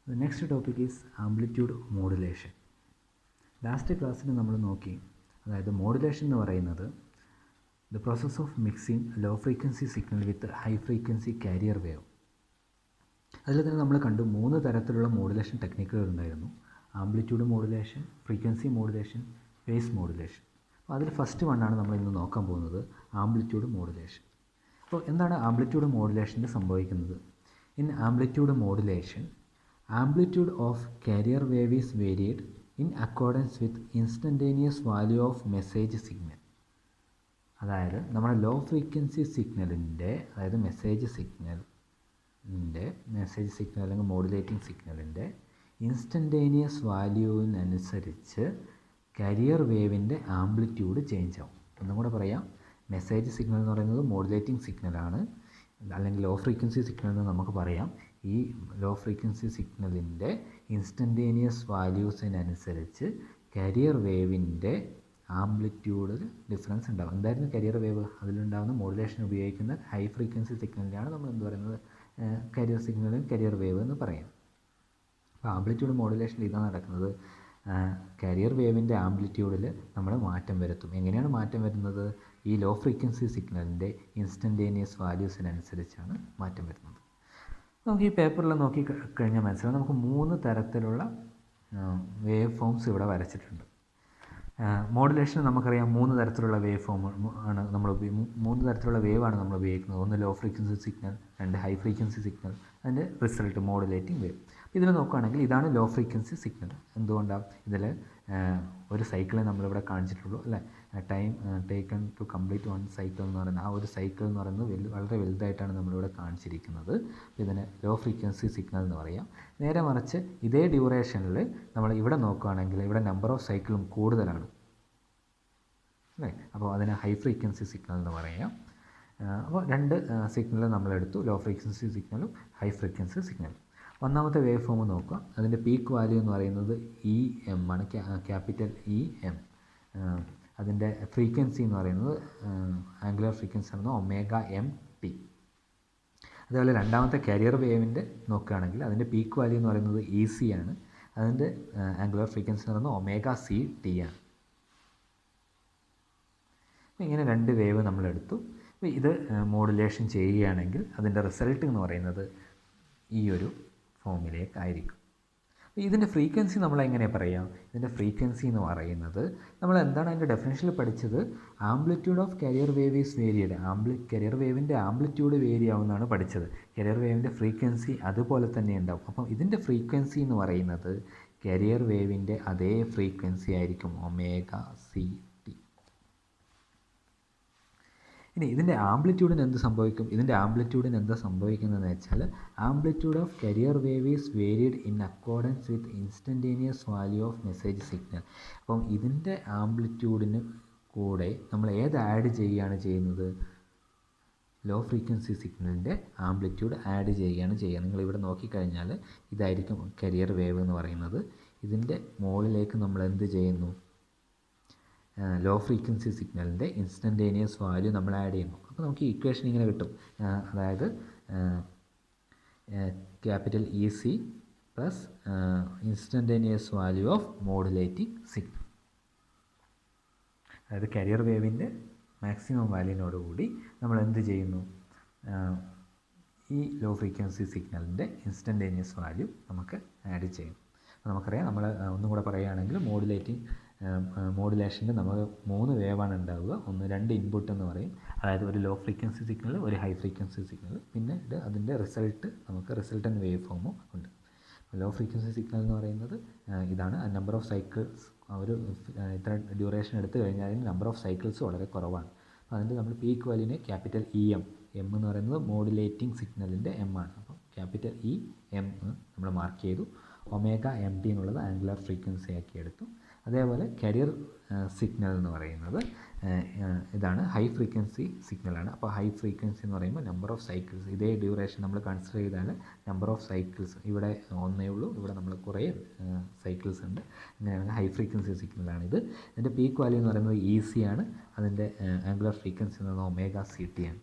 The next topic is amplitude modulation. Last ക്ലാസ്സിൽ നമ്മൾ നോക്കി, അതായത് മോഡുലേഷൻ എന്ന് പറയുന്നത് the process of mixing low frequency signal with high frequency carrier wave. അതിൽ തന്നെ നമ്മൾ കണ്ടു 3 തരത്തിലുള്ള മോഡുലേഷൻ ടെക്നിക്കുകൾ ഉണ്ടായിരുന്നു. Amplitude modulation, frequency modulation, phase modulation. അപ്പോൾ അതിൽ ഫസ്റ്റ് വണ്ണാണ് നമ്മൾ ഇന്ന് നോക്കാൻ പോകുന്നത്, ആംപ്ലിറ്റ്യൂഡ് മോഡുലേഷൻ. അപ്പോൾ എന്താണ് ആംപ്ലിറ്റ്യൂഡ് മോഡുലേഷനിൽ സംഭവിക്കുന്നത്? In amplitude modulation, amplitude of carrier wave is varied in accordance with instantaneous value of message signal. അതായത് നമ്മുടെ ലോ ഫ്രീക്വൻസി സിഗ്നലിൻ്റെ, അതായത് മെസ്സേജ് സിഗ്നൽ അല്ലെങ്കിൽ മോഡുലേറ്റിംഗ് സിഗ്നലിൻ്റെ ഇൻസ്റ്റൻറ്റേനിയസ് വാല്യൂവിനനുസരിച്ച് കാരിയർ വേവിൻ്റെ ആംപ്ലിറ്റ്യൂഡ് ചേഞ്ച് ആവും. ഒന്നും കൂടെ പറയാം, മെസ്സേജ് സിഗ്നൽ എന്ന് പറയുന്നത് മോഡുലേറ്റിംഗ് സിഗ്നലാണ്, അല്ലെങ്കിൽ ലോ ഫ്രീക്വൻസി സിഗ്നൽ എന്ന് നമുക്ക് പറയാം. ഈ ലോ ഫ്രീക്വൻസി സിഗ്നലിൻ്റെ ഇൻസ്റ്റൻറ്റേനിയസ് വാല്യൂസിനനുസരിച്ച് കാരിയർ വേവിൻ്റെ ആംപ്ലിറ്റ്യൂഡിൽ ഡിഫറൻസ് ഉണ്ടാകും. എന്തായിരുന്നു കാരിയർ വേവ്? അതിലുണ്ടാകുന്ന മോഡുലേഷൻ ഉപയോഗിക്കുന്ന ഹൈ ഫ്രീക്വൻസി സിഗ്നലിനെയാണ് നമ്മൾ എന്ത് പറയുന്നത്, കാരിയർ സിഗ്നൽ, കാരിയർ വേവ് എന്ന് പറയാം. അപ്പോൾ ആംപ്ലിറ്റ്യൂഡ് മോഡുലേഷനിൽ ഇതാണ് നടക്കുന്നത്. കാരിയർ വേവിൻ്റെ ആംപ്ലിറ്റ്യൂഡിൽ നമ്മൾ മാറ്റം വരുത്തും. എങ്ങനെയാണ് മാറ്റം വരുന്നത്? ഈ ലോ ഫ്രീക്വൻസി സിഗ്നലിൻ്റെ ഇൻസ്റ്റൻറ്റേനിയസ് വാല്യൂസിനനുസരിച്ചാണ് മാറ്റം വരുന്നത്. നമുക്ക് ഈ പേപ്പറിൽ നോക്കി കഴിഞ്ഞാൽ മനസ്സിലാവും, നമുക്ക് 3 തരത്തിലുള്ള വേവ് ഫോംസ് ഇവിടെ വരച്ചിട്ടുണ്ട്. മോഡുലേഷന് നമുക്കറിയാം 3 തരത്തിലുള്ള വേവ് ഫോം ആണ് നമ്മൾ 3 തരത്തിലുള്ള വേവാണ് നമ്മൾ ഉപയോഗിക്കുന്നത്. ഒന്ന് low frequency signal, 2 high frequency signal, അതിൻ്റെ റിസൾട്ട് മോഡുലേറ്റിംഗ് വേവ്. ഇതിൽ നോക്കുകയാണെങ്കിൽ ഇതാണ് ലോ ഫ്രീക്വൻസി സിഗ്നൽ. എന്തുകൊണ്ടാണ് ഇതിൽ ഒരു സൈക്കിളെ നമ്മളിവിടെ കാണിച്ചിട്ടുള്ളൂ, അല്ലേ? Time taken to complete 1 cycle എന്ന് പറയുന്നത്, ആ ഒരു സൈക്കിൾ എന്ന് പറയുന്നത് വളരെ വലുതായിട്ടാണ് നമ്മളിവിടെ കാണിച്ചിരിക്കുന്നത്. അപ്പോൾ ഇതിന് ലോ ഫ്രീക്വൻസി സിഗ്നൽ എന്ന് പറയാം. നേരെ മറിച്ച് ഇതേ ഡ്യൂറേഷനിൽ നമ്മൾ ഇവിടെ നോക്കുകയാണെങ്കിൽ ഇവിടെ നമ്പർ ഓഫ് സൈക്കിളും കൂടുതലാണ്, അല്ലേ? അപ്പോൾ അതിന് ഹൈ ഫ്രീക്വൻസി സിഗ്നൽ എന്ന് പറയാം. അപ്പോൾ 2 സിഗ്നൽ നമ്മളെടുത്തു, ലോ ഫ്രീക്വൻസി സിഗ്നലും ഹൈ ഫ്രീക്വൻസി സിഗ്നലും. ഒന്നാമത്തെ വേവ് ഫോം നോക്കുക, അതിൻ്റെ പീക്ക് വാല്യൂ എന്ന് പറയുന്നത് EM ആണ്, ക്യാപിറ്റൽ EM. അതിൻ്റെ ഫ്രീക്വൻസി എന്ന് പറയുന്നത് ആംഗുലർ ഫ്രീക്വൻസി ആണ് ωmt. അതേപോലെ രണ്ടാമത്തെ കാരിയർ വേവിൻ്റെ നോക്കുകയാണെങ്കിൽ അതിൻ്റെ പീക്ക് വാല്യൂ എന്ന് പറയുന്നത് EC ആണ്, അതിൻ്റെ ആംഗുലർ ഫ്രീക്വൻസി എന്ന് പറയുന്നത് ωct ആണ്. അപ്പോൾ ഇങ്ങനെ 2 വേവ് നമ്മളെടുത്തു. അപ്പോൾ ഇത് മോഡുലേഷൻ ചെയ്യുകയാണെങ്കിൽ അതിൻ്റെ റിസൾട്ട് എന്ന് പറയുന്നത് ഈ ഒരു ഫോമിലേക്കായിരിക്കും. അപ്പോൾ ഇതിൻ്റെ ഫ്രീക്വൻസി നമ്മൾ എങ്ങനെ പറയാം? ഇതിൻ്റെ ഫ്രീക്വൻസി എന്ന് പറയുന്നത് നമ്മൾ എന്താണ് അതിൻ്റെ ഡെഫിനേഷനിൽ പഠിച്ചത്, amplitude of carrier wave is varied. Carrier വേവിൻ്റെ ആംപ്ലിറ്റ്യൂഡ് വേരി ആവുമെന്നാണ് പഠിച്ചത്. കാരിയർ വേവിൻ്റെ ഫ്രീക്വൻസി അതുപോലെ തന്നെ ഉണ്ടാവും. അപ്പം ഇതിൻ്റെ ഫ്രീക്വൻസി എന്ന് പറയുന്നത് കാരിയർ വേവിൻ്റെ അതേ ഫ്രീക്വൻസി ആയിരിക്കും, ωct. ഇനി ഇതിൻ്റെ ആംപ്ലിറ്റ്യൂഡിന് എന്ത് സംഭവിക്കും? ഇതിൻ്റെ ആംപ്ലിറ്റ്യൂഡിന് എന്താ സംഭവിക്കുന്നതെന്ന് വെച്ചാൽ, amplitude of carrier wave is varied in accordance with instantaneous value of message signal. അപ്പം ഇതിൻ്റെ ആംപ്ലിറ്റ്യൂഡിന് കൂടെ നമ്മൾ ഏത് ആഡ് ചെയ്യുകയാണ് ചെയ്യുന്നത്? ലോ ഫ്രീക്വൻസി സിഗ്നലിൻ്റെ ആംപ്ലിറ്റ്യൂഡ് ആഡ് ചെയ്യുകയാണ് ചെയ്യുക. നിങ്ങളിവിടെ നോക്കിക്കഴിഞ്ഞാൽ ഇതായിരിക്കും കാരിയർ വേവ് എന്ന് പറയുന്നത്. ഇതിൻ്റെ മുകളിലേക്ക് നമ്മൾ എന്ത് ചെയ്യുന്നു? ലോ ഫ്രീക്വൻസി സിഗ്നലിൻ്റെ ഇൻസ്റ്റൻറ്റേനിയസ് വാല്യൂ നമ്മൾ ആഡ് ചെയ്യുന്നു. അപ്പോൾ നമുക്ക് ഇക്വേഷൻ ഇങ്ങനെ കിട്ടും, അതായത് capital EC plus instantaneous value of modulating signal. അതായത് കാരിയർ വേവിൻ്റെ മാക്സിമം വാല്യൂവിനോടുകൂടി നമ്മൾ എന്ത് ചെയ്യുന്നു? ഈ ലോ ഫ്രീക്വൻസി സിഗ്നലിൻ്റെ ഇൻസ്റ്റൻറ്റേനിയസ് വാല്യൂ നമുക്ക് ആഡ് ചെയ്യും. അപ്പോൾ നമുക്കറിയാം, നമ്മൾ ഒന്നും കൂടെ പറയുകയാണെങ്കിൽ മോഡുലേഷൻ്റെ നമ്മൾ 3 വേവാണ് ഉണ്ടാവുക. ഒന്ന് 2 ഇൻപുട്ട് എന്ന് പറയും, അതായത് ഒരു ലോ ഫ്രീക്വൻസി സിഗ്നൽ, ഒരു ഹൈ ഫ്രീക്വൻസി സിഗ്നൽ, പിന്നെ അതിൻ്റെ റിസൾട്ട്, നമുക്ക് റിസൾട്ടൻ വേവ് ഫോമും ഉണ്ട്. ലോ ഫ്രീക്വൻസി സിഗ്നൽ എന്ന് പറയുന്നത് ഇതാണ്. നമ്പർ ഓഫ് സൈക്കിൾസ്, ഒരു ഇത്ര ഡ്യൂറേഷൻ എടുത്തു കഴിഞ്ഞാൽ നമ്പർ ഓഫ് സൈക്കിൾസ് വളരെ കുറവാണ്. അപ്പോൾ അതിൻ്റെ നമ്മൾ പീക്ക് വാല്യൂവിനെ ക്യാപിറ്റൽ EM എന്ന് പറയുന്നത് മോഡുലേറ്റിംഗ് സിഗ്നലിൻ്റെ M ആണ്. അപ്പോൾ ക്യാപിറ്റൽ EM നമ്മൾ മാർക്ക് ചെയ്തു. ωmt എന്നുള്ളത് ആംഗുലർ ഫ്രീക്വൻസി ആക്കി എടുത്തു. അതേപോലെ കാരിയർ സിഗ്നൽ എന്ന് പറയുന്നത് ഇതാണ്, ഹൈ ഫ്രീക്വൻസി സിഗ്നലാണ്. അപ്പോൾ ഹൈ ഫ്രീക്വൻസി എന്ന് പറയുമ്പോൾ നമ്പർ ഓഫ് സൈക്കിൾസ്, ഇതേ ഡ്യൂറേഷൻ നമ്മൾ കൺസിഡർ ചെയ്താൽ നമ്പർ ഓഫ് സൈക്കിൾസ് ഇവിടെ ഒന്നേ ഉള്ളൂ, ഇവിടെ നമ്മൾ കുറേ സൈക്കിൾസ് ഉണ്ട്. അങ്ങനെയാണെങ്കിൽ ഹൈ ഫ്രീക്വൻസി സിഗ്നലാണിത്. ഇതിൻ്റെ പീക്ക് വാല്യൂ എന്ന് പറയുന്നത് EC ആണ്, അതിൻ്റെ ആംഗുലർ ഫ്രീക്വൻസി എന്ന് പറയുന്നത് ωct ആണ്.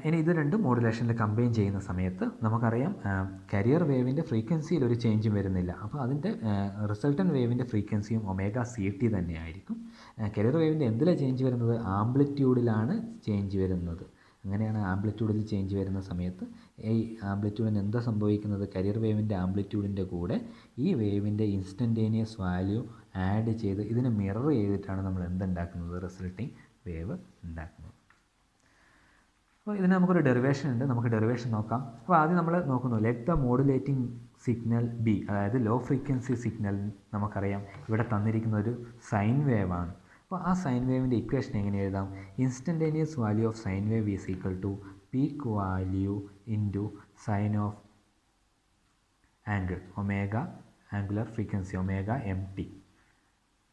ഇനി ഇത് രണ്ടും മോഡുലേഷനിൽ കമ്പൈൻ ചെയ്യുന്ന സമയത്ത് നമുക്കറിയാം കരിയർ വേവിൻ്റെ ഫ്രീക്വൻസിയിൽ ഒരു ചേഞ്ചും വരുന്നില്ല. അപ്പോൾ അതിൻ്റെ റിസൾട്ടൻറ്റ് വേവിൻ്റെ ഫ്രീക്വൻസിയും ഒമേഗ സി ടി തന്നെയായിരിക്കും. കരിയർ വേവിൻ്റെ എന്തിലാണ് ചേഞ്ച് വരുന്നത്? ആംപ്ലിറ്റ്യൂഡിലാണ് ചേഞ്ച് വരുന്നത്. അങ്ങനെയാണ് ആംപ്ലിറ്റ്യൂഡിൽ ചേഞ്ച് വരുന്ന സമയത്ത് ഈ ആംപ്ലിറ്റ്യൂഡിന് എന്താ സംഭവിക്കുന്നത്? കരിയർ വേവിൻ്റെ ആംപ്ലിറ്റ്യൂഡിൻ്റെ കൂടെ ഈ വേവിൻ്റെ ഇൻസ്റ്റൻറ്റേനിയസ് വാല്യൂ ആഡ് ചെയ്ത് ഇതിനെ മിറർ ചെയ്തിട്ടാണ് നമ്മൾ എന്തുണ്ടാക്കുന്നത്? റിസൾട്ടിങ് വേവ് ഉണ്ടാക്കുന്നത്. അപ്പോൾ ഇതിന് നമുക്കൊരു ഡെറിവേഷൻ ഉണ്ട്. നമുക്ക് ഡെറിവേഷൻ നോക്കാം. അപ്പോൾ ആദ്യം നമ്മൾ നോക്കുന്നു let the modulating signal B, അതായത് ലോ ഫ്രീക്വൻസി സിഗ്നൽ നമുക്കറിയാം ഇവിടെ തന്നിരിക്കുന്ന ഒരു സൈൻ വേവ് ആണ്. അപ്പോൾ ആ സൈൻ വേവിൻ്റെ ഇക്വേഷൻ എങ്ങനെ എഴുതാം? Instantaneous value of sine wave is equal to peak value into sine of angle omega, angular frequency omega M T.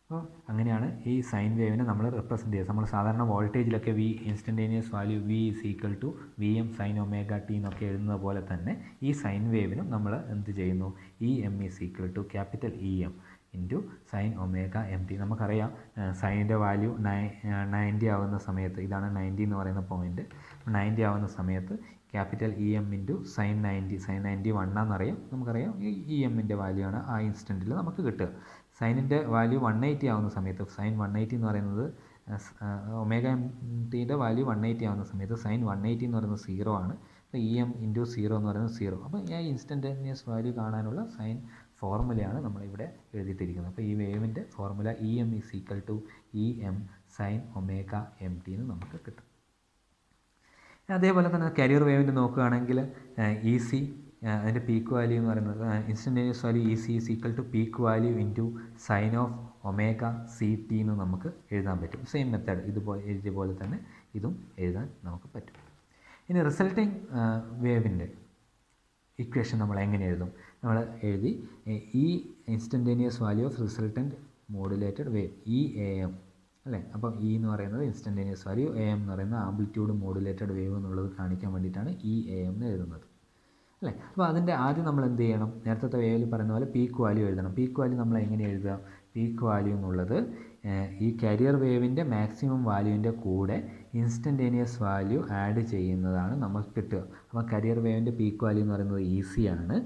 അപ്പോൾ അങ്ങനെയാണ് ഈ സൈൻ വേവിനെ നമ്മൾ റെപ്രസെൻറ്റ് ചെയ്യുക. നമ്മൾ സാധാരണ വോൾട്ടേജിലൊക്കെ V instantaneous value V is equal to V M sine omega T എന്നൊക്കെ എഴുതുന്നത് പോലെ തന്നെ ഈ സൈൻ വേവിനും നമ്മൾ എന്ത് ചെയ്യുന്നു? E M is equal to capital E M into sine omega M T. നമുക്കറിയാം സൈനിൻ്റെ വാല്യൂ 90 ആവുന്ന സമയത്ത്, ഇതാണ് 90 എന്ന് പറയുന്ന പോയിൻറ്റ്, 90 ആവുന്ന സമയത്ത് capital E M into sine 90, sine 90 1 നമുക്കറിയാം ഈ ഇ എമ്മിൻ്റെ വാല്യൂ ആണ് ആ ഇൻസ്റ്റൻറ്റിൽ നമുക്ക് കിട്ടുക. സൈനിൻ്റെ വാല്യൂ 180 ആവുന്ന സമയത്ത്, സൈൻ 180 എന്ന് പറയുന്നത് ഒമേഗ എം ടിയുടെ വാല്യൂ 180 ആവുന്ന സമയത്ത് സൈൻ 180 എന്ന് പറയുന്നത് 0 ആണ്. അപ്പോൾ ഇ എം ഇൻറ്റു 0 എന്ന് പറയുന്നത് 0. അപ്പോൾ ഈ ഇൻസ്റ്റൻറ്റേനിയസ് വാല്യൂ കാണാനുള്ള സൈൻ ഫോർമുലയാണ് നമ്മളിവിടെ എഴുതിയിട്ടിരിക്കുന്നത്. അപ്പോൾ ഈ വേവിൻ്റെ formula E M is equal to E M sine omega M T എന്ന് നമുക്ക് കിട്ടും. അതേപോലെ തന്നെ കരിയർ വേവിൻ്റെ നോക്കുകയാണെങ്കിൽ ഇ സി, അതിൻ്റെ പീക്ക് വാല്യൂ എന്ന് പറയുന്നത് instantaneous value E C is equal to peak value into sine of omega C T എന്ന് നമുക്ക് എഴുതാൻ പറ്റും. സെയിം മെത്തേഡ് ഇതുപോലെ തന്നെ ഇതും എഴുതാൻ നമുക്ക് പറ്റും. ഇനി റിസൾട്ടിങ് വേവിൻ്റെ ഇക്വേഷൻ നമ്മൾ എങ്ങനെ എഴുതും? നമ്മൾ എഴുതി ഈ instantaneous value of resultant modulated wave E A M അല്ലേ. അപ്പം ഇ എന്ന് പറയുന്നത് ഇൻസ്റ്റൻറ്റേനിയസ് വാല്യൂ, എ എം എന്ന് പറയുന്നത് ആംപ്ലിറ്റ്യൂഡ് മോഡുലേറ്റഡ് വേവ് എന്നുള്ളത് കാണിക്കാൻ വേണ്ടിയിട്ടാണ് ഇ എ എം എന്ന് എഴുതുന്നത് അല്ലേ. അപ്പോൾ അതിൻ്റെ ആദ്യം നമ്മൾ എന്ത് ചെയ്യണം? നേരത്തെ വേവിൽ പറയുന്ന പോലെ പീക്ക് വാല്യൂ എഴുതണം. പീക്ക് വാല്യൂ നമ്മൾ എങ്ങനെ എഴുതുക? പീക്ക് വാല്യൂ എന്നുള്ളത് ഈ കരിയർ വേവിൻ്റെ മാക്സിമം വാല്യൂവിൻ്റെ കൂടെ ഇൻസ്റ്റൻറ്റേനിയസ് വാല്യൂ ആഡ് ചെയ്യുന്നതാണ് നമുക്ക് കിട്ടുക. അപ്പോൾ കരിയർ വേവിൻ്റെ പീക്ക് വാല്യൂ എന്ന് പറയുന്നത് ഇ സി ആണ്.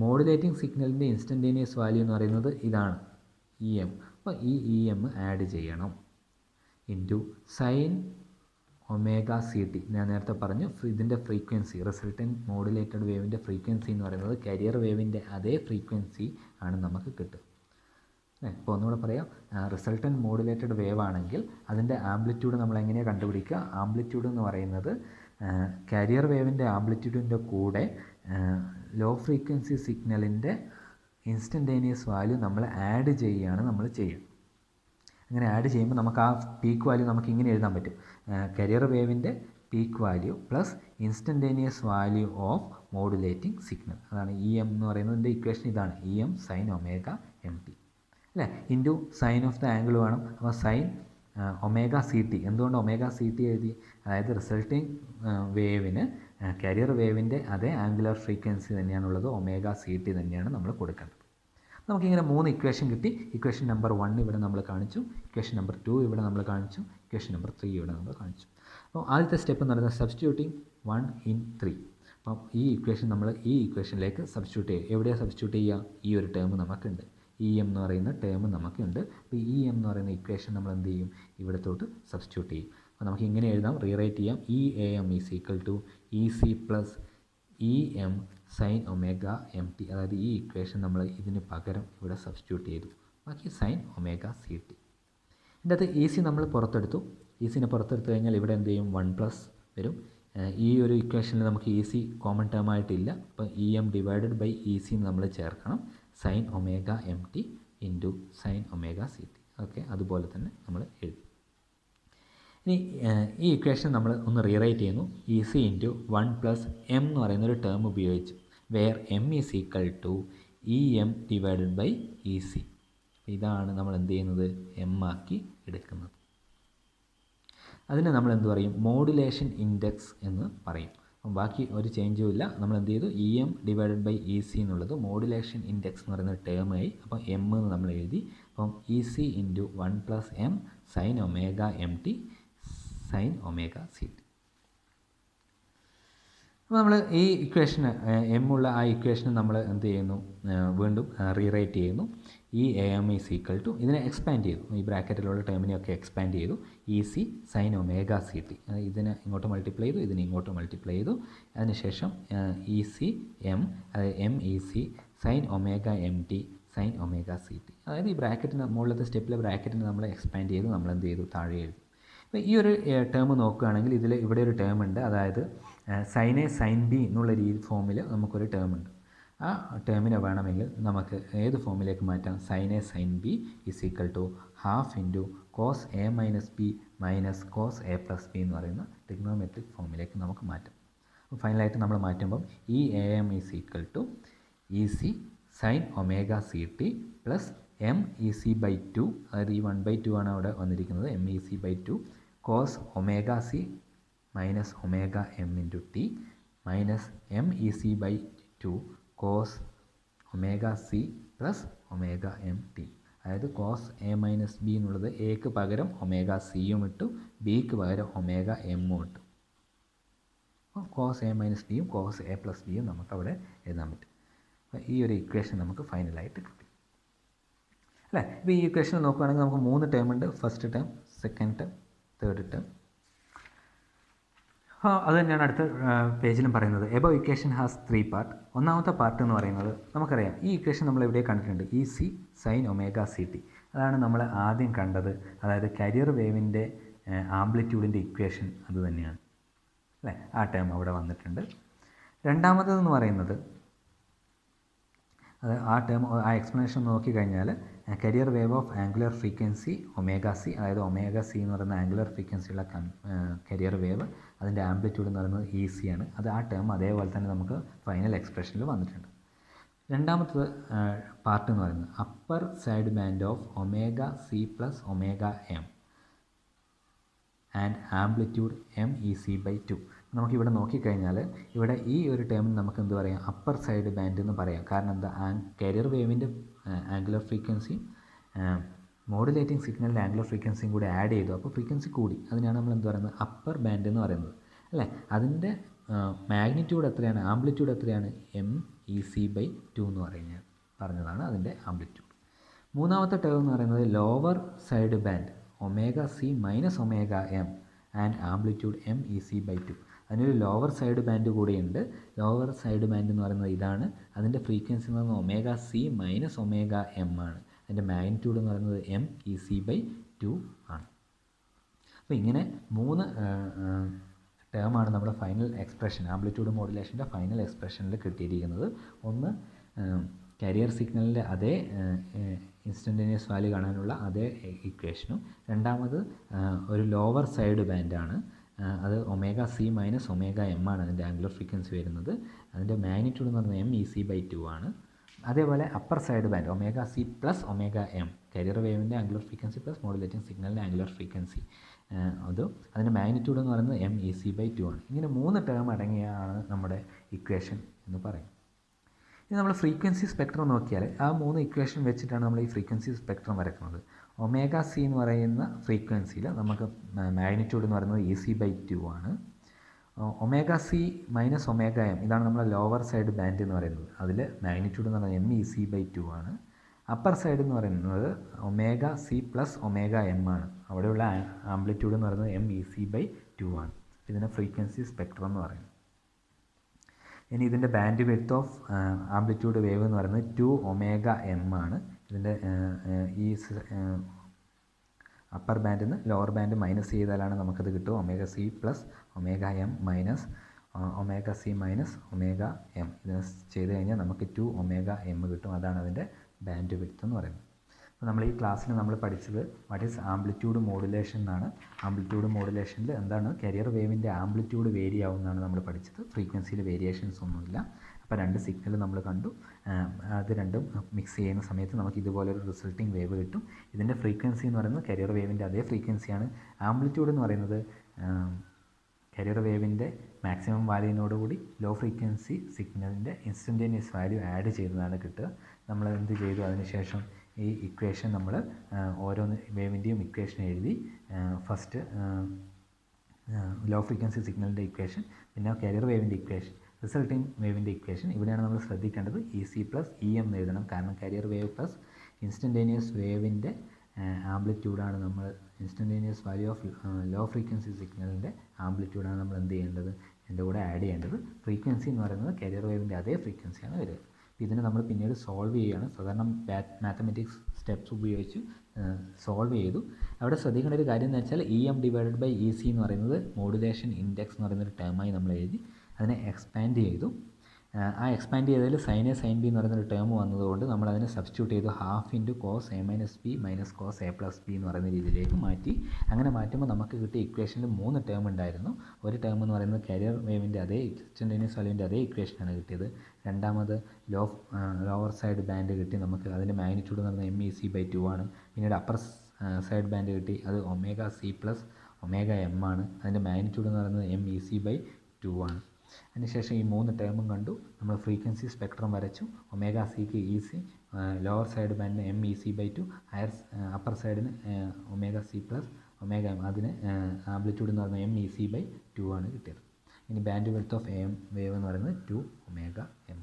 മോഡുലേറ്റിംഗ് സിഗ്നലിൻ്റെ ഇൻസ്റ്റൻറ്റേനിയസ് വാല്യൂ എന്ന് പറയുന്നത് ഇതാണ് ഇ എം. അപ്പോൾ ഈ ഇ എം ആഡ് ചെയ്യണം into sine omega C T. ഞാൻ നേരത്തെ പറഞ്ഞു ഇതിൻ്റെ ഫ്രീക്വൻസി, റിസൾട്ടൻറ്റ് മോഡുലേറ്റഡ് വേവിൻ്റെ ഫ്രീക്വൻസി എന്ന് പറയുന്നത് കരിയർ വേവിൻ്റെ അതേ ഫ്രീക്വൻസി ആണ് നമുക്ക് കിട്ടുക. ഇപ്പോൾ ഒന്നുകൂടെ പറയാം, റിസൾട്ടൻറ്റ് മോഡുലേറ്റഡ് വേവ് ആണെങ്കിൽ അതിൻ്റെ ആംപ്ലിറ്റ്യൂഡ് നമ്മൾ എങ്ങനെയാണ് കണ്ടുപിടിക്കുക? ആംപ്ലിറ്റ്യൂഡ് എന്ന് പറയുന്നത് കരിയർ വേവിൻ്റെ ആംപ്ലിറ്റ്യൂഡിൻ്റെ കൂടെ ലോ ഫ്രീക്വൻസി സിഗ്നലിൻ്റെ ഇൻസ്റ്റൻറ്റേനിയസ് വാല്യൂ നമ്മൾ ആഡ് ചെയ്യുകയാണ് നമ്മൾ ചെയ്യുക. അങ്ങനെ ആഡ് ചെയ്യുമ്പോൾ നമുക്ക് ആ പീക്ക് വാല്യൂ നമുക്ക് ഇങ്ങനെ എഴുതാൻ പറ്റും: കരിയർ വേവിൻ്റെ peak value plus instantaneous value of modulating signal. അതാണ് ഇ എം എന്ന് പറയുന്നതിൻ്റെ ഇക്വേഷൻ ഇതാണ്, E M sine omega M T അല്ലേ. Into sine of the angle വേണം. അപ്പോൾ സൈൻ ഒമേഗ സി ടി. എന്തുകൊണ്ട് ഒമേഗ സി ടി എഴുതി? അതായത് റിസൾട്ടിങ് വേവിന് കരിയർ വേവിൻ്റെ അതേ ആംഗുലർ ഫ്രീക്വൻസി തന്നെയാണുള്ളത്, ഒമേഗ സി ടി തന്നെയാണ് നമ്മൾ കൊടുക്കേണ്ടത്. നമുക്കിങ്ങനെ 3 ഇക്വേഷൻ കിട്ടി. ഇക്വേഷൻ നമ്പർ 1 ഇവിടെ നമ്മൾ കാണിച്ചു, ഇക്വേഷൻ നമ്പർ 2 ഇവിടെ നമ്മൾ കാണിച്ചു, ഇക്വേഷൻ നമ്പർ 3 ഇവിടെ നമ്മൾ കാണിച്ചു. അപ്പോൾ ആദ്യത്തെ സ്റ്റെപ്പ് എന്ന് പറയുന്നത് സബ്സ്റ്റിറ്റ്യൂട്ടിങ് 1 in 3. അപ്പം ഈ ഇക്വേഷൻ നമ്മൾ ഈ ഇക്വേഷനിലേക്ക് സബ്സ്റ്റിറ്റ്യൂട്ട് ചെയ്യും. എവിടെയാണ് സബ്സ്റ്റിറ്റ്യൂട്ട് ചെയ്യുക? ഈ ഒരു ടേം നമുക്കുണ്ട്, ഇ എം എന്ന് പറയുന്ന ടേം നമുക്കുണ്ട്. അപ്പോൾ ഇ എം എന്ന് പറയുന്ന ഇക്വേഷൻ നമ്മൾ എന്ത് ചെയ്യും? ഇവിടത്തോട്ട് സബ്സ്റ്റിറ്റ്യൂട്ട് ചെയ്യും. അപ്പോൾ നമുക്ക് ഇങ്ങനെ എഴുതാം, റീറൈറ്റ് ചെയ്യാം: E A M is equal to E C plus E M sine omega M T. അതായത് ഈ ഇക്വേഷൻ നമ്മൾ ഇതിന് പകരം ഇവിടെ സബ്സ്റ്റിറ്റ്യൂട്ട് ചെയ്തു. ബാക്കി സൈൻ ഒമേഗ സി ടി. ഇതിൻ്റെ അകത്ത് ഇ സി നമ്മൾ പുറത്തെടുത്തു. ഇ സിനെ പുറത്തെടുത്ത് കഴിഞ്ഞാൽ ഇവിടെ എന്ത് ചെയ്യും? 1+ വരും. ഈ ഒരു ഇക്വേഷനിൽ നമുക്ക് ഇ സി കോമൺ ടേം ആയിട്ടില്ല. അപ്പോൾ E M divided by E C നമ്മൾ ചേർക്കണം. Sine omega M T into sine omega C T. Okay, അതുപോലെ തന്നെ നമ്മൾ എഴുതി. ഇനി ഈ ഇക്വേഷൻ നമ്മൾ ഒന്ന് റീറൈറ്റ് ചെയ്യുന്നു. ഇ സി ഇൻറ്റു 1+ എം എന്ന് പറയുന്നൊരു ടേം ഉപയോഗിച്ചു, where M is equal to E M divided by E C. ഇതാണ് നമ്മൾ എന്ത് ചെയ്യുന്നത്? എം ആക്കി എടുക്കുന്നത്. അതിനെ നമ്മൾ എന്ത് പറയും? മോഡുലേഷൻ ഇൻഡെക്സ് എന്ന് പറയും. അപ്പം ബാക്കി ഒരു ചേഞ്ചും ഇല്ല. നമ്മൾ എന്ത് ചെയ്തു? E M divided by E C എന്നുള്ളത് മോഡുലേഷൻ ഇൻഡെക്സ് എന്ന് പറയുന്ന ടേമായി. അപ്പം എം എന്ന് നമ്മൾ എഴുതി. അപ്പം E C into 1+ M sine omega M T sine omega C T. അപ്പോൾ നമ്മൾ ഈ ഇക്വേഷന് എം ഉള്ള ആ ഇക്വേഷന് നമ്മൾ എന്ത് ചെയ്യുന്നു, വീണ്ടും റീറൈറ്റ് ചെയ്യുന്നു. E A M is equal to, ഇതിനെ എക്സ്പാൻഡ് ചെയ്തു, ഈ ബ്രാക്കറ്റിലുള്ള ടേമിനെയൊക്കെ എക്സ്പാൻഡ് ചെയ്തു. E C sine omega C T, ഇതിനെ ഇങ്ങോട്ട് മൾട്ടിപ്ലൈ ചെയ്തു, ഇതിനെ ഇങ്ങോട്ട് മൾട്ടിപ്ലൈ ചെയ്തു. അതിനുശേഷം ഇ സി എം, അതായത് M E C sine omega M T sine omega C T, അതായത് ഈ ബ്രാക്കറ്റിന് മുകളിലത്തെ സ്റ്റെപ്പിലെ ബ്രാക്കറ്റിന് നമ്മൾ എക്സ്പാൻഡ് ചെയ്തു, നമ്മൾ എന്ത് ചെയ്തു, താഴെ എഴുതി. അപ്പോൾ ഈ ഒരു ടേം നോക്കുകയാണെങ്കിൽ ഇവിടെ ഒരു ടേം ഉണ്ട്, അതായത് സൈൻ എ സൈൻ ബി എന്നുള്ള ഫോമിൽ നമുക്കൊരു ടേം ഉണ്ട്. ആ ടേമിനെ വേണമെങ്കിൽ നമുക്ക് ഏത് ഫോമിലേക്ക് മാറ്റാം? Sine A sine B is equal to half into cos A minus B minus cos A plus B എന്ന് പറയുന്ന ട്രിഗ്നോമെട്രിക് ഫോമിലേക്ക് നമുക്ക് മാറ്റാം. അപ്പോൾ ഫൈനലായിട്ട് നമ്മൾ മാറ്റുമ്പം E A M is equal to E C sine omega C T plus M E C by two, അതായത് ഈ 1/2 ആണ് അവിടെ വന്നിരിക്കുന്നത്, M E C by two cos omega C minus omega M into T minus M E C by two cos omega C plus omega M T. അതായത് cos A minus B എന്നുള്ളത് എക്ക് പകരം omega സിയും ഇട്ടു, ബിക്ക് പകരം omega എമ്മും ഇട്ടു. അപ്പോൾ കോസ് എ മൈനസ് ബിയും കോസ് എ പ്ലസ് ബിയും നമുക്കവിടെ എഴുതാൻ പറ്റും. അപ്പോൾ ഈ ഒരു ഇക്വേഷൻ നമുക്ക് ഫൈനലായിട്ട് കിട്ടി അല്ലേ. ഇപ്പോൾ ഈ ഇക്വേഷൻ നോക്കുകയാണെങ്കിൽ നമുക്ക് 3 ടേം ഉണ്ട്, first term, second term, third term. അത് തന്നെയാണ് അടുത്ത പേജിലും പറയുന്നത്. Above equation has 3 part. ഒന്നാമത്തെ പാർട്ട് എന്ന് പറയുന്നത് നമുക്കറിയാം, ഈ ഇക്വേഷൻ നമ്മൾ എവിടെ കണ്ടിട്ടുണ്ട്, E C sine omega C T, അതാണ് നമ്മൾ ആദ്യം കണ്ടത്. അതായത് കരിയർ വേവിൻ്റെ ആംപ്ലിറ്റ്യൂഡിൻ്റെ ഇക്വേഷൻ അത് തന്നെയാണ് അല്ലേ, ആ ടേം അവിടെ വന്നിട്ടുണ്ട്. രണ്ടാമതെന്ന് പറയുന്നത് അത് ആ ടേം, ആ എക്സ്പ്ലനേഷൻ നോക്കിക്കഴിഞ്ഞാൽ career wave of angular frequency omega C, അതായത് ഒമേഗ സി എന്ന് പറയുന്ന ആംഗുലർ ഫ്രീക്വൻസിയുള്ള കരിയർ വേവ്, അതിൻ്റെ ആംപ്ലിറ്റ്യൂഡ് എന്ന് പറയുന്നത് ഇ സി ആണ്. അത് ആ ടേം അതേപോലെ തന്നെ നമുക്ക് ഫൈനൽ എക്സ്പ്രഷനിൽ വന്നിട്ടുണ്ട്. രണ്ടാമത്തത് പാർട്ട് എന്ന് പറയുന്നത് upper side band of omega C plus omega M and amplitude M E C by two. നമുക്കിവിടെ നോക്കിക്കഴിഞ്ഞാൽ ഇവിടെ ഈ ഒരു ടേമിന് നമുക്ക് എന്ത് പറയാം, അപ്പർ സൈഡ് ബാൻഡ് എന്ന് പറയാം. കാരണം എന്താ, കരിയർ വേവിൻ്റെ ആംഗുലർ ഫ്രീക്വൻസിയും മോഡുലേറ്റിംഗ് സിഗ്നലിൻ്റെ ആംഗുലർ ഫ്രീക്വൻസിയും കൂടി ആഡ് ചെയ്തു, അപ്പോൾ ഫ്രീക്വൻസി കൂടി. അതിനാണ് നമ്മൾ എന്ത് പറയുന്നത്, അപ്പർ ബാൻഡ് എന്ന് പറയുന്നത് അല്ലേ. അതിൻ്റെ മാഗ്നിറ്റ്യൂഡ് എത്രയാണ്, ആംപ്ലിറ്റ്യൂഡ് എത്രയാണ്, M E C by two എന്ന് പറഞ്ഞതാണ് അതിൻ്റെ ആംപ്ലിറ്റ്യൂഡ്. മൂന്നാമത്തെ ടേം എന്ന് പറയുന്നത് lower side band omega C minus omega M and amplitude M E C by two. അതിനൊരു ലോവർ സൈഡ് ബാൻഡ് കൂടിയുണ്ട്. ലോവർ സൈഡ് ബാൻഡ് എന്ന് പറയുന്നത് ഇതാണ്, അതിൻ്റെ ഫ്രീക്വൻസി എന്ന് പറയുന്നത് omega C minus omega M ആണ്. അതിൻ്റെ മാഗ്നിറ്റ്യൂഡ് എന്ന് പറയുന്നത് M E C by two ആണ്. അപ്പോൾ ഇങ്ങനെ 3 ടേമാണ് നമ്മുടെ ഫൈനൽ എക്സ്പ്രഷൻ, ആംപ്ലിറ്റ്യൂഡ് മോഡുലേഷൻ്റെ ഫൈനൽ എക്സ്പ്രഷനിൽ കിട്ടിയിരിക്കുന്നത്. ഒന്ന് കരിയർ സിഗ്നലിൻ്റെ അതേ ഇൻസ്റ്റൻറ്റേനിയസ് വാല്യൂ കാണാനുള്ള അതേ ഇക്വേഷനും, രണ്ടാമത് ഒരു ലോവർ സൈഡ് ബാൻഡാണ്, അത് omega C minus omega M ആണ് അതിൻ്റെ ആംഗുലർ ഫ്രീക്വൻസി വരുന്നത്. അതിൻ്റെ മാഗ്നിറ്റ്യൂഡ് എന്ന് പറയുന്നത് M E C by two ആണ്. അതേപോലെ upper side band omega C plus omega M, carrier വേവിൻ്റെ ആംഗുലർ ഫ്രീക്വൻസി പ്ലസ് മോഡുലേറ്റിംഗ് സിഗ്നലിൻ്റെ ആംഗുലർ ഫ്രീക്വൻസി, അതിൻ്റെ മാഗ്നിറ്റ്യൂഡ് എന്ന് പറയുന്നത് M E C by two ആണ്. ഇങ്ങനെ 3 ടേം അടങ്ങിയാണ് നമ്മുടെ ഇക്വേഷൻ എന്ന് പറയും. ഇനി നമ്മൾ ഫ്രീക്വൻസി സ്പെക്ട്രം നോക്കിയാൽ ആ 3 ഇക്വേഷൻ വെച്ചിട്ടാണ് നമ്മൾ ഈ ഫ്രീക്വൻസി സ്പെക്ട്രം വരയ്ക്കുന്നത്. ഒമേഗ സി എന്ന് പറയുന്ന ഫ്രീക്വൻസിയിൽ നമുക്ക് മാഗ്നിറ്റ്യൂഡ് എന്ന് പറയുന്നത് ഇ സി ബൈ ടു ആണ്. Omega C minus omega M, ഇതാണ് നമ്മുടെ ലോവർ സൈഡ് ബാൻഡ് എന്ന് പറയുന്നത്, അതിൽ മാഗ്നിറ്റ്യൂഡ് എന്ന് പറയുന്നത് M E C by two ആണ്. അപ്പർ സൈഡ് എന്ന് പറയുന്നത് omega C plus omega M ആണ്, അവിടെയുള്ള ആംപ്ലിറ്റ്യൂഡ് എന്ന് പറയുന്നത് M E C by two ആണ്. ഇതിനെ ഫ്രീക്വൻസി സ്പെക്ട്രം എന്ന് പറയുന്നത്. ഇനി ഇതിൻ്റെ bandwidth of amplitude wave എന്ന് പറയുന്നത് 2 ഒമേഗ എം ആണ്. ഇതിൻ്റെ ഈ അപ്പർ ബാൻഡിൽ നിന്ന് ലോവർ ബാൻഡ് മൈനസ് ചെയ്താലാണ് നമുക്കത് കിട്ടും. Omega C plus omega M minus omega C minus omega M, ഇത് ചെയ്ത് കഴിഞ്ഞാൽ നമുക്ക് 2 ഒമേഗ എം കിട്ടും. അതാണ് അതിൻ്റെ ബാൻഡ് വിഡ്ത്ത് എന്ന് പറയുന്നത്. അപ്പോൾ നമ്മൾ ഈ ക്ലാസ്സിൽ നമ്മൾ പഠിച്ചത് വാട്ട് ഈസ് ആംപ്ലിറ്റ്യൂഡ് മോഡുലേഷൻ എന്നാണ്. ആംപ്ലിറ്റ്യൂഡ് മോഡുലേഷനിൽ എന്താണ്, കരിയർ വേവിൻ്റെ ആംപ്ലിറ്റ്യൂഡ് വേരി ആവുമെന്നാണ് നമ്മൾ പഠിച്ചത്. ഫ്രീക്വൻസിയിൽ വേരിയേഷൻസ് ഒന്നുമില്ല. അപ്പോൾ 2 സിഗ്നൽ നമ്മൾ കണ്ടു, അത് രണ്ടും മിക്സ് ചെയ്യുന്ന സമയത്ത് നമുക്ക് ഇതുപോലൊരു റിസൾട്ടിങ് വേവ് കിട്ടും. ഇതിൻ്റെ ഫ്രീക്വൻസി എന്ന് പറയുന്നത് കരിയർ വേവിൻ്റെ അതേ ഫ്രീക്വൻസിയാണ്. ആംപ്ലിറ്റ്യൂഡ് എന്ന് പറയുന്നത് കരിയർ വേവിൻ്റെ മാക്സിമം വാല്യൂവിനോടുകൂടി ലോ ഫ്രീക്വൻസി സിഗ്നലിൻ്റെ ഇൻസ്റ്റൻറ്റേനിയസ് വാല്യൂ ആഡ് ചെയ്തതാണ് കിട്ടുക. നമ്മൾ എന്ത് ചെയ്തു, അതിനുശേഷം ഈ ഇക്വേഷൻ നമ്മൾ ഓരോ വേവിൻ്റെയും ഇക്വേഷൻ എഴുതി. ഫസ്റ്റ് ലോ ഫ്രീക്വൻസി സിഗ്നലിൻ്റെ ഇക്വേഷൻ, പിന്നെ കാരിയർ വേവിൻ്റെ ഇക്വേഷൻ, റിസൾട്ടിങ് വേവിൻ്റെ ഇക്വേഷൻ ഇവിടെയാണ് നമ്മൾ ശ്രദ്ധിക്കേണ്ടത്. EC പ്ലസ് EM എന്ന് എഴുതണം. കാരണം കാരിയർ വേവ് പ്ലസ് ഇൻസ്റ്റൻറ്റേനിയസ് വേവിൻ്റെ ആംപ്ലിറ്റ്യൂഡാണ് നമ്മൾ, instantaneous value of low frequency സിഗ്നലിൻ്റെ ആംപ്ലിറ്റ്യൂഡാണ് നമ്മൾ എന്ത് ചെയ്യേണ്ടത്, എൻ്റെ കൂടെ ആഡ് ചെയ്യേണ്ടത്. ഫ്രീക്വൻസി എന്ന് പറയുന്നത് കാരിയർ വേവിൻ്റെ അതേ ഫ്രീക്വൻസിയാണ് വരിക. ഇതിനെ നമ്മൾ പിന്നീട് സോൾവ് ചെയ്യുകയാണ്. സാധാരണ മാത്തമെറ്റിക്സ് സ്റ്റെപ്സ് ഉപയോഗിച്ച് സോൾവ് ചെയ്തു. അവിടെ ശ്രദ്ധിക്കേണ്ട ഒരു കാര്യം എന്ന് വെച്ചാൽ EM ഡിവൈഡഡ് ബൈ EC എന്ന് പറയുന്നത് മോഡുലേഷൻ ഇൻഡെക്സ് എന്ന് പറയുന്നൊരു ടേമായി നമ്മൾ എഴുതി അതിനെ എക്സ്പാൻഡ് ചെയ്തു. ആ എക്സ്പാൻഡ് ചെയ്തതിൽ സൈൻ എ സൈൻ ബി എന്ന് പറയുന്നൊരു ടേം വന്നതുകൊണ്ട് നമ്മൾ അതിനെ സബ്സ്റ്റിറ്റ്യൂട്ട് ചെയ്തു. Half into cos A minus B minus cos A plus B എന്ന് പറയുന്ന രീതിയിലേക്ക് മാറ്റി. അങ്ങനെ മാറ്റുമ്പോൾ നമുക്ക് കിട്ടിയ ഇക്വേഷനിൽ 3 ടേം ഉണ്ടായിരുന്നു. ഒരു ടേം എന്ന് പറയുന്നത് കാരിയർ വേവിൻ്റെ അതേ ഇൻസ്റ്റൻറ്റേനിയസ് വാല്യൂവിൻ്റെ അതേ ഇക്വേഷനാണ് കിട്ടിയത്. രണ്ടാമത് ലോവർ സൈഡ് ബാൻഡ് കിട്ടി നമുക്ക്, അതിൻ്റെ മാഗ്നിറ്റ്യൂഡ് എന്ന് പറയുന്നത് MEC/2 ആണ്. പിന്നീട് അപ്പർ സൈഡ് ബാൻഡ് കിട്ടി, അത് ωc പ്ലസ് ωm ആണ്. അതിൻ്റെ മാഗ്നിറ്റ്യൂഡ് എന്ന് പറയുന്നത് MEC/2 ആണ്. അതിനുശേഷം ഈ 3 ടേമും കണ്ടു. നമ്മൾ ഫ്രീക്വൻസി സ്പെക്ട്രം വരച്ചു. ωcക്ക് EC, ലോവർ സൈഡ് ബാൻഡിന് MEC/2, അപ്പർ സൈഡിന് ωc പ്ലസ് ωm, അതിന് ആംപ്ലിറ്റ്യൂഡ് എന്ന് പറയുന്നത് MEC/2 ആണ് കിട്ടിയത്. ഇനി bandwidth of AM wave എന്ന് പറയുന്നത് 2ωm.